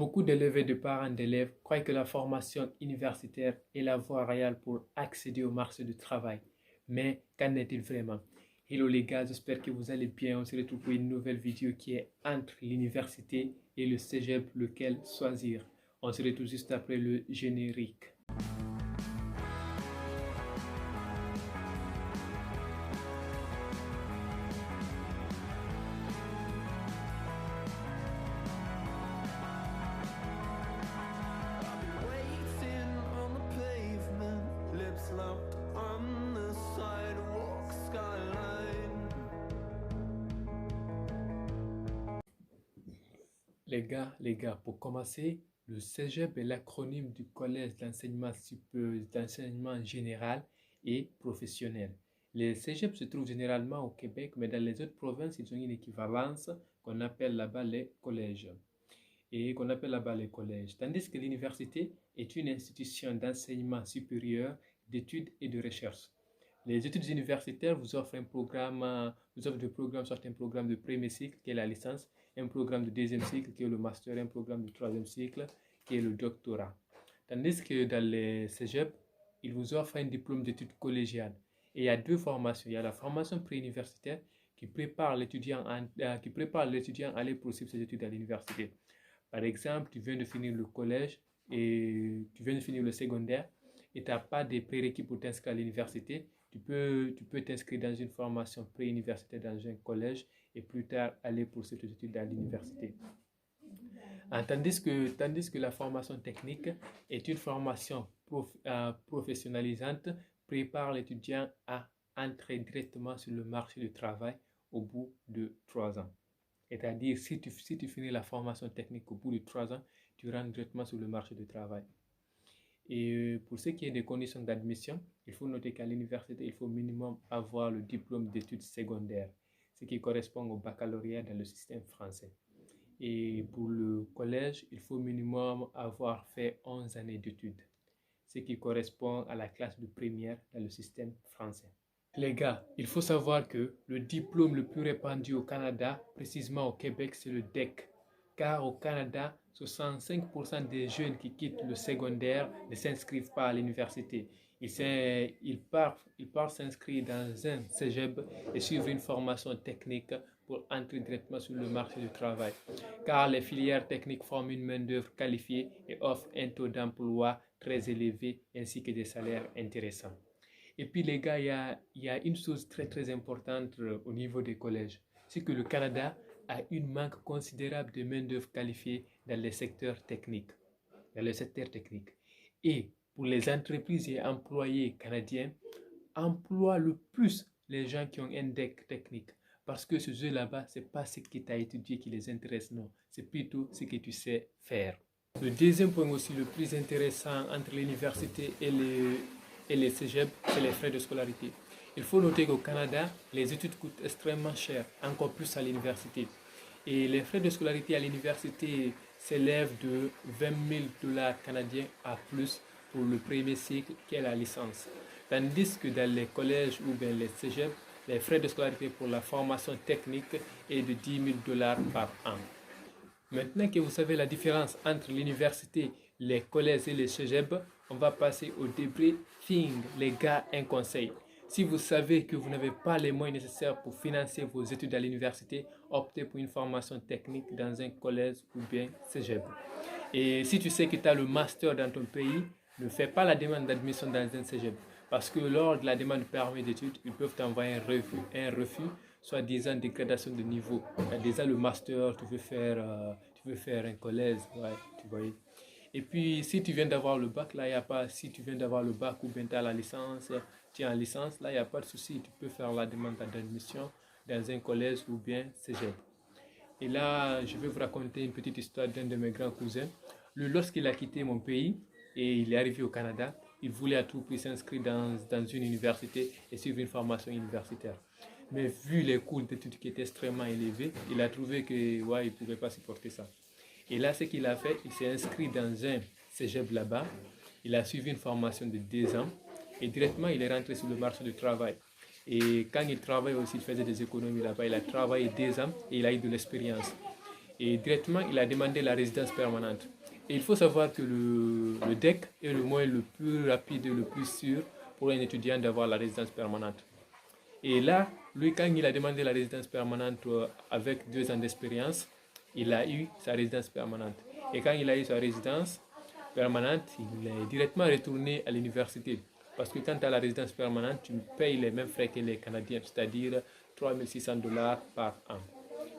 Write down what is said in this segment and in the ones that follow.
Beaucoup d'élèves et de parents d'élèves croient que la formation universitaire est la voie royale pour accéder au marché du travail. Mais qu'en est-il vraiment? Hello les gars, j'espère que vous allez bien. On se retrouve pour une nouvelle vidéo qui est entre l'université et le cégep, lequel choisir. On se retrouve juste après le générique. Les gars, pour commencer, le cégep est l'acronyme du Collège d'enseignement général et professionnel. Les cégeps se trouvent généralement au Québec, mais dans les autres provinces, ils ont une équivalence qu'on appelle là-bas les collèges. Tandis que l'université est une institution d'enseignement supérieur, d'études et de recherche. Les études universitaires vous offrent des programmes, soit un programme de premier cycle qui est la licence, un programme de deuxième cycle qui est le master, un programme de troisième cycle qui est le doctorat. Tandis que dans les cégeps, ils vous offrent un diplôme d'études collégiales. Et il y a deux formations. Il y a la formation préuniversitaire qui prépare l'étudiant à aller poursuivre ses études à l'université. Par exemple, tu viens de finir le collège et tu viens de finir le secondaire et tu n'as pas de prérequis pour t'inscrire à l'université. Tu peux t'inscrire dans une formation préuniversitaire dans un collège et plus tard aller poursuivre tes études à l'université. Tandis que la formation technique est une formation professionnalisante, prépare l'étudiant à entrer directement sur le marché du travail au bout de 3 ans. C'est-à-dire, si tu finis la formation technique au bout de 3 ans, tu rentres directement sur le marché du travail. Et pour ce qui est des conditions d'admission, il faut noter qu'à l'université, il faut minimum avoir le diplôme d'études secondaires, ce qui correspond au baccalauréat dans le système français. Et pour le collège, il faut minimum avoir fait 11 années d'études, ce qui correspond à la classe de première dans le système français. Les gars, il faut savoir que le diplôme le plus répandu au Canada, précisément au Québec, c'est le DEC. Car au Canada, 65% des jeunes qui quittent le secondaire ne s'inscrivent pas à l'université. Ils partent s'inscrire dans un cégep et suivre une formation technique pour entrer directement sur le marché du travail. Car les filières techniques forment une main-d'œuvre qualifiée et offrent un taux d'emploi très élevé ainsi que des salaires intéressants. Et puis les gars, il y a une chose très très importante au niveau des collèges, c'est que le Canada a une manque considérable de main-d'œuvre qualifiée dans les secteurs techniques. Et pour les entreprises et employés canadiens, emploient le plus les gens qui ont un DEC technique. Parce que ce jeu là-bas, ce n'est pas ce que tu as étudié qui les intéresse, non. C'est plutôt ce que tu sais faire. Le deuxième point aussi le plus intéressant entre l'université et les cégeps, c'est les frais de scolarité. Il faut noter qu'au Canada, les études coûtent extrêmement cher, encore plus à l'université. Et les frais de scolarité à l'université s'élèvent de 20 000 $ canadiens à plus pour le premier cycle qui est la licence. Tandis que dans les collèges ou bien les cégeps, les frais de scolarité pour la formation technique est de 10 000 $ par an. Maintenant que vous savez la différence entre l'université, les collèges et les cégeps, on va passer au débriefing. Les gars, un conseil. Si vous savez que vous n'avez pas les moyens nécessaires pour financer vos études à l'université, optez pour une formation technique dans un collège ou bien cégep. Et si tu sais que tu as le master dans ton pays, ne fais pas la demande d'admission dans un cégep. Parce que lors de la demande de permis d'études, ils peuvent t'envoyer un refus, soit disant dégradation de niveau. Tu as déjà le master, tu veux faire un collège, ouais, tu vois. Et puis, si tu viens d'avoir le bac, là, il n'y a pas, si tu viens d'avoir le bac ou bien tu as la licence, tu es en licence, là, il n'y a pas de souci, tu peux faire la demande d'admission dans un collège ou bien cégep. Et là, je vais vous raconter une petite histoire d'un de mes grands cousins. Lui, lorsqu'il a quitté mon pays et il est arrivé au Canada, il voulait à tout prix s'inscrire dans une université et suivre une formation universitaire. Mais vu les coûts d'études qui étaient extrêmement élevés, il a trouvé que ouais, il ne pouvait pas supporter ça. Et là, ce qu'il a fait, il s'est inscrit dans un cégep là-bas. Il a suivi une formation de 2 ans et directement, il est rentré sur le marché du travail. Et quand il travaille aussi, il faisait des économies là-bas. Il a travaillé 2 ans et il a eu de l'expérience. Et directement, il a demandé la résidence permanente. Et il faut savoir que le DEC est le moyen le plus rapide et le plus sûr pour un étudiant d'avoir la résidence permanente. Et là, lui, quand il a demandé la résidence permanente avec 2 ans d'expérience, il a eu sa résidence permanente. Et quand il a eu sa résidence permanente, il est directement retourné à l'université. Parce que quand tu as la résidence permanente, tu payes les mêmes frais que les Canadiens, c'est-à-dire 3 600 $ par an.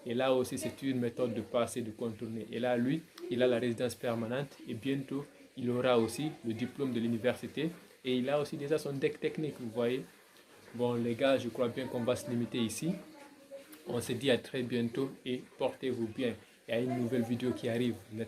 Et là aussi, c'est une méthode de passer, de contourner. Et là, lui, il a la résidence permanente et bientôt, il aura aussi le diplôme de l'université. Et il a aussi déjà son deck technique, vous voyez. Bon, les gars, je crois bien qu'on va se limiter ici. On se dit à très bientôt et portez-vous bien. Il y a une nouvelle vidéo qui arrive.